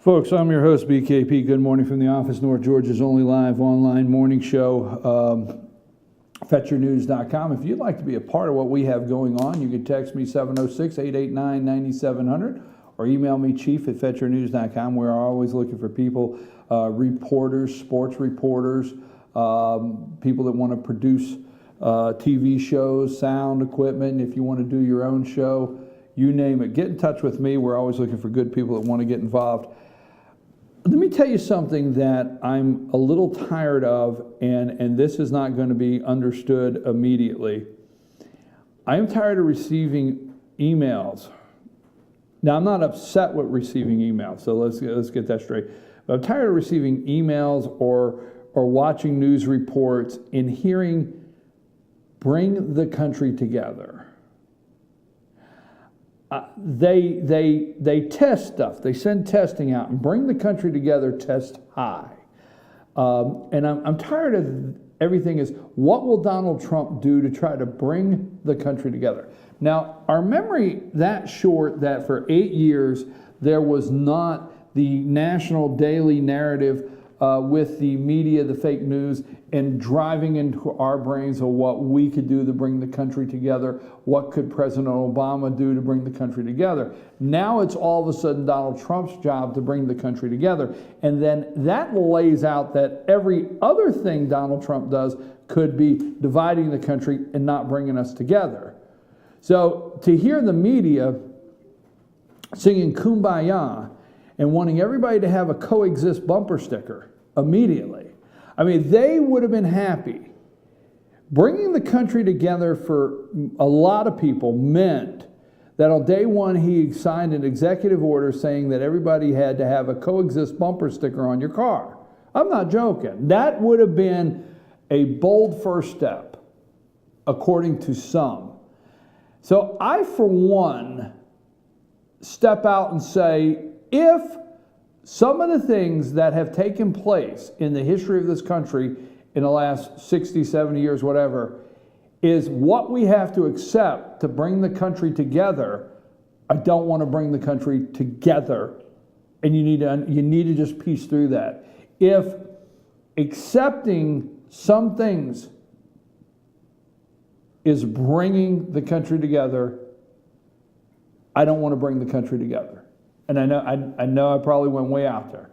Folks, I'm your host, BKP. Good morning from the office, North Georgia's only live online morning show, FetcherNews.com. If you'd like to be a part of what we have going on, you can text me 706-889-9700 or email me chief@FetcherNews.com. We're always looking for people, reporters, sports reporters, people that want to produce TV shows, sound equipment. If you want to do your own show, you name it, get in touch with me. We're always looking for good people that want to get involved. Let me tell you something that I'm a little tired of, and this is not going to be understood immediately. I am tired of receiving emails. Now, I'm not upset with receiving emails, so let's get that straight. But I'm tired of receiving emails or watching news reports and hearing, bring the country together. They test stuff. They send testing out and bring the country together, test high. And I'm tired of everything is, what will Donald Trump do to try to bring the country together? Now, our memory that short that for 8 years there was not the national daily narrative with the media, the fake news, and driving into our brains of what we could do to bring the country together. What could President Obama do to bring the country together? Now it's all of a sudden Donald Trump's job to bring the country together. And then that lays out that every other thing Donald Trump does could be dividing the country and not bringing us together. So to hear the media singing Kumbaya and wanting everybody to have a COEXIST bumper sticker immediately. I mean, they would have been happy. Bringing the country together for a lot of people meant that on day one he signed an executive order saying that everybody had to have a COEXIST bumper sticker on your car. I'm not joking. That would have been a bold first step, according to some. So I, for one, step out and say, if some of the things that have taken place in the history of this country in the last 60, 70 years, whatever, is what we have to accept to bring the country together, I don't want to bring the country together. And you need to just piece through that. If accepting some things is bringing the country together, I don't want to bring the country together. And I know I probably went way out there,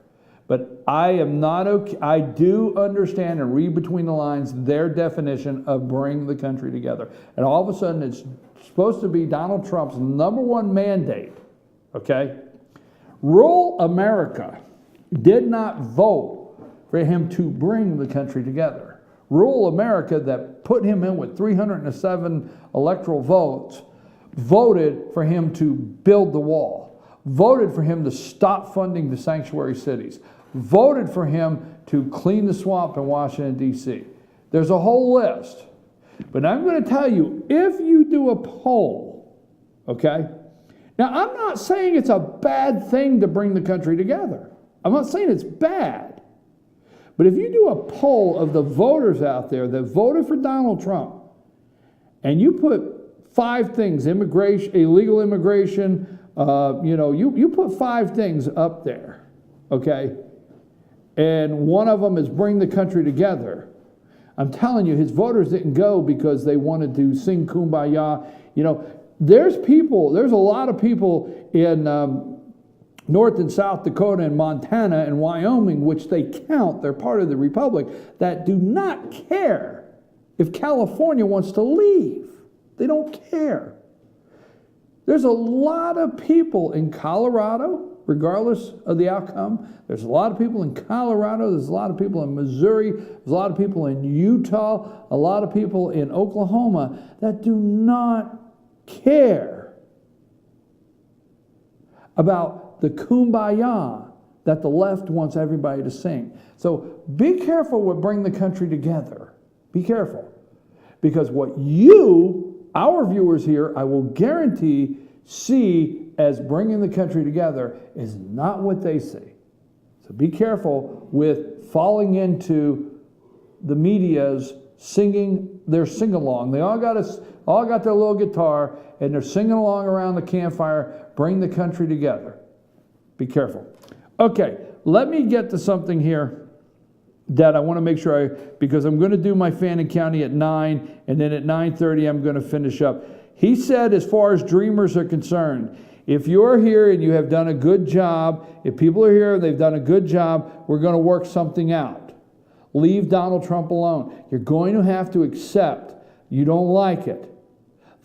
but I am not okay. I do understand and read between the lines their definition of bring the country together. And all of a sudden it's supposed to be Donald Trump's #1 mandate, okay? Rural America did not vote for him to bring the country together. Rural America that put him in with 307 electoral votes voted for him to build the wall. Voted for him to stop funding the sanctuary cities, voted for him to clean the swamp in Washington, D.C. There's a whole list. But I'm going to tell you, if you do a poll, okay? Now, I'm not saying it's a bad thing to bring the country together. I'm not saying it's bad. But if you do a poll of the voters out there that voted for Donald Trump, and you put 5 things, immigration, illegal immigration, you put 5 things up there, okay? And one of them is bring the country together. I'm telling you, his voters didn't go because they wanted to sing Kumbaya. You know, there's a lot of people in North and South Dakota and Montana and Wyoming, which they count, they're part of the Republic, that do not care if California wants to leave. They don't care. There's a lot of people in Colorado, regardless of the outcome. There's a lot of people in Colorado. There's a lot of people in Missouri. There's a lot of people in Utah. A lot of people in Oklahoma that do not care about the Kumbaya that the left wants everybody to sing. So be careful with bring the country together. Be careful. Because what you, our viewers here, I will guarantee, see as bringing the country together is not what they see. So be careful with falling into the media's singing their sing-along. They all got their little guitar and they're singing along around the campfire, bring the country together. Be careful. Okay, let me get to something here that I want to make sure because I'm going to do my Fannin County at 9, and then at 9:30 I'm going to finish up. He said, as far as dreamers are concerned, if you're here and you have done a good job, if people are here and they've done a good job, we're going to work something out. Leave Donald Trump alone. You're going to have to accept you don't like it.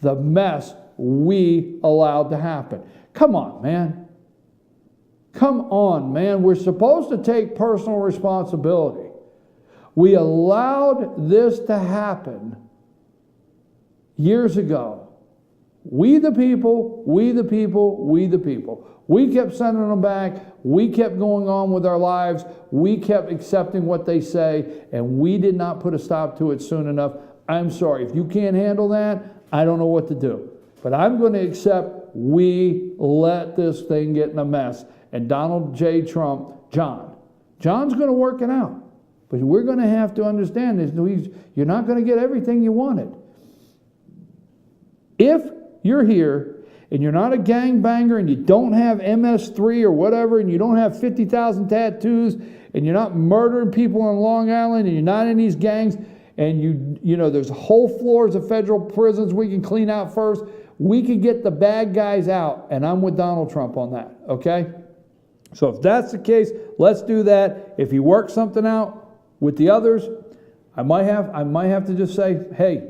The mess we allowed to happen. Come on, man. Come on, man. We're supposed to take personal responsibility. We allowed this to happen years ago. We the people, we the people, we the people. We kept sending them back. We kept going on with our lives. We kept accepting what they say, and we did not put a stop to it soon enough. I'm sorry. If you can't handle that, I don't know what to do. But I'm going to accept we let this thing get in a mess. And Donald J. Trump, John's going to work it out. But we're going to have to understand this. You're not going to get everything you wanted. If you're here and you're not a gangbanger and you don't have MS3 or whatever, and you don't have 50,000 tattoos, and you're not murdering people on Long Island, and you're not in these gangs, and you know there's whole floors of federal prisons we can clean out first, we can get the bad guys out, and I'm with Donald Trump on that, okay? So if that's the case, let's do that. If he works something out with the others, I might have to just say, hey,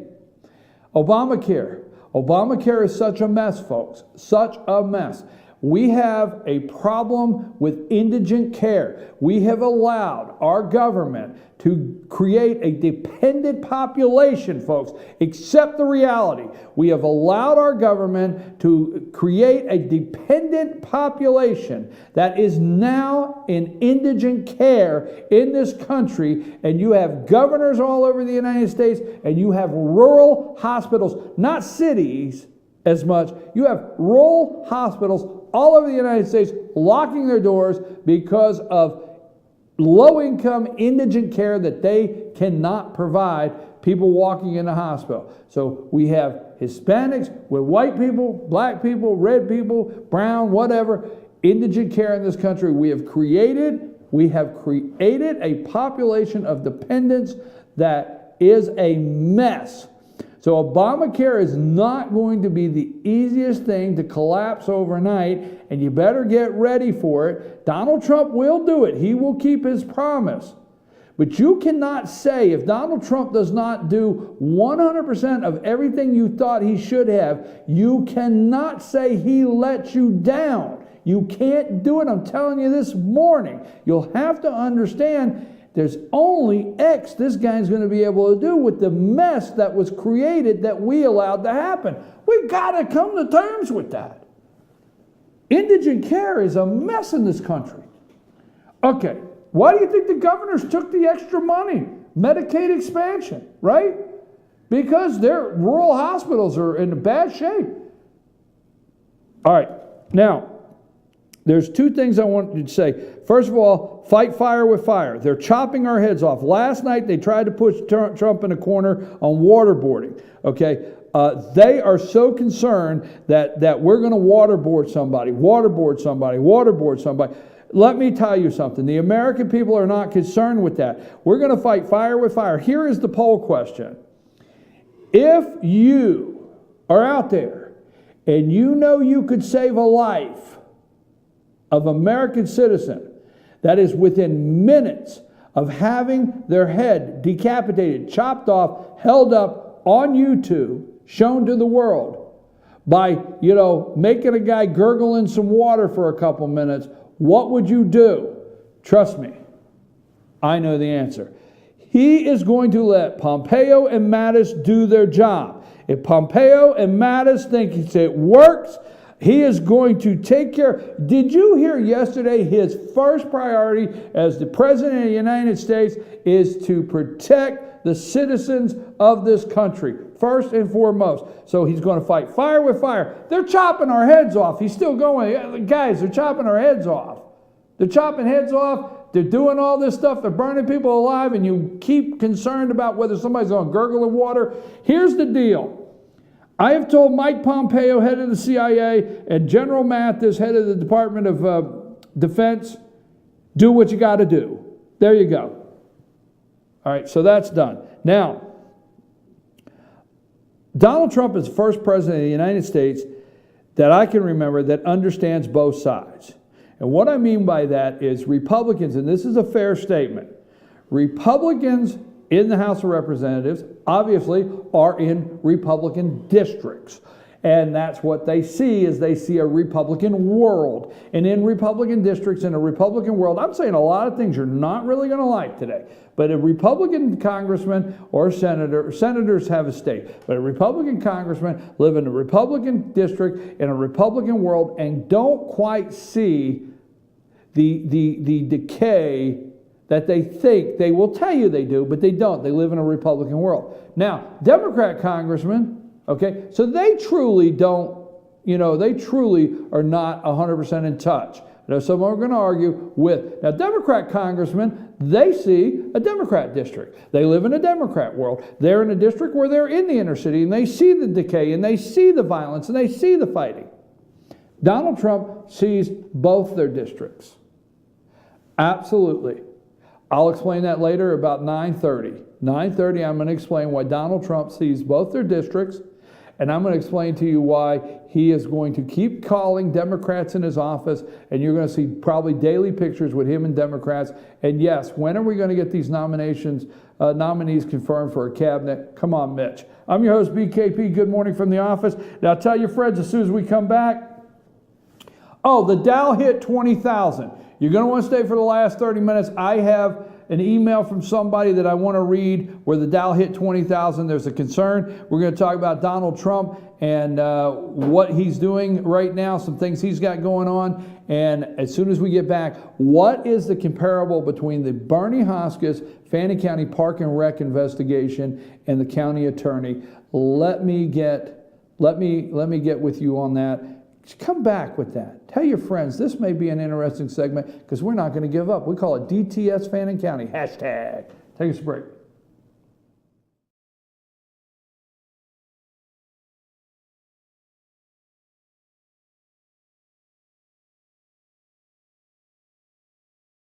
Obamacare is such a mess, folks, such a mess. We have a problem with indigent care. We have allowed our government to create a dependent population, folks. Accept the reality. We have allowed our government to create a dependent population that is now in indigent care in this country, and you have governors all over the United States, and you have rural hospitals, not cities as much. You have rural hospitals all over the United States locking their doors because of low-income indigent care that they cannot provide people walking in the hospital. So we have Hispanics with white people, black people, red people, brown, whatever, indigent care in this country. We have created a population of dependents that is a mess. So Obamacare is not going to be the easiest thing to collapse overnight, and you better get ready for it. Donald Trump will do it. He will keep his promise. But you cannot say, if Donald Trump does not do 100% of everything you thought he should have, you cannot say he let you down. You can't do it. I'm telling you this morning. You'll have to understand there's only X this guy's going to be able to do with the mess that was created that we allowed to happen. We've got to come to terms with that. Indigent care is a mess in this country. Okay, why do you think the governors took the extra money? Medicaid expansion, right? Because their rural hospitals are in bad shape. All right, now, there's two things I want you to say. First of all, fight fire with fire. They're chopping our heads off. Last night, they tried to push Trump in a corner on waterboarding. Okay, they are so concerned that we're going to waterboard somebody. Let me tell you something. The American people are not concerned with that. We're going to fight fire with fire. Here is the poll question. If you are out there and you know you could save a life of American citizen that is within minutes of having their head decapitated, chopped off, held up on YouTube, shown to the world by, making a guy gurgle in some water for a couple minutes, what would you do? Trust me, I know the answer. He is going to let Pompeo and Mattis do their job. If Pompeo and Mattis think it works, he is going to take care. Did you hear yesterday his first priority as the President of the United States is to protect the citizens of this country, first and foremost. So he's going to fight fire with fire. They're chopping our heads off. He's still going. Guys, they're chopping our heads off. They're chopping heads off. They're doing all this stuff. They're burning people alive, and you keep concerned about whether somebody's going to gurgle in water. Here's the deal. I have told Mike Pompeo, head of the CIA, and General Mattis, head of the Department of Defense, Do what you got to do. There you go. All right, so that's done. Now, Donald Trump is the first president of the United States that I can remember that understands both sides. And what I mean by that is Republicans, and this is a fair statement, Republicans in the House of Representatives obviously are in Republican districts. And that's what they see, is they see a Republican world. And in Republican districts, in a Republican world, I'm saying a lot of things you're not really going to like today. But a Republican congressman or senator, senators have a stake, but a Republican congressman live in a Republican district in a Republican world and don't quite see the decay that they think. They will tell you they do, but they don't. They live in a Republican world. Now, Democrat congressmen, okay, so they truly don't, they truly are not 100% in touch. Now, some are going to argue with. Now, Democrat congressmen, they see a Democrat district. They live in a Democrat world. They're in a district where they're in the inner city, and they see the decay, and they see the violence, and they see the fighting. Donald Trump sees both their districts. Absolutely. I'll explain that later about 9:30. 9:30, I'm going to explain why Donald Trump sees both their districts, and I'm going to explain to you why he is going to keep calling Democrats in his office, and you're going to see probably daily pictures with him and Democrats. And yes, when are we going to get these nominees confirmed for a cabinet? Come on, Mitch. I'm your host, BKP. Good morning from the office. Now, tell your friends as soon as we come back. Oh, the Dow hit 20,000. You're going to want to stay for the last 30 minutes. I have an email from somebody that I want to read where the Dow hit 20,000. There's a concern. We're going to talk about Donald Trump and what he's doing right now, some things he's got going on. And as soon as we get back, what is the comparable between the Bernie Hoskins Fannin County Park and Rec investigation and the county attorney? Let me get with you on that. Come back with that. Tell your friends this may be an interesting segment because we're not going to give up. We call it DTS Fannin County. #. Take us a break.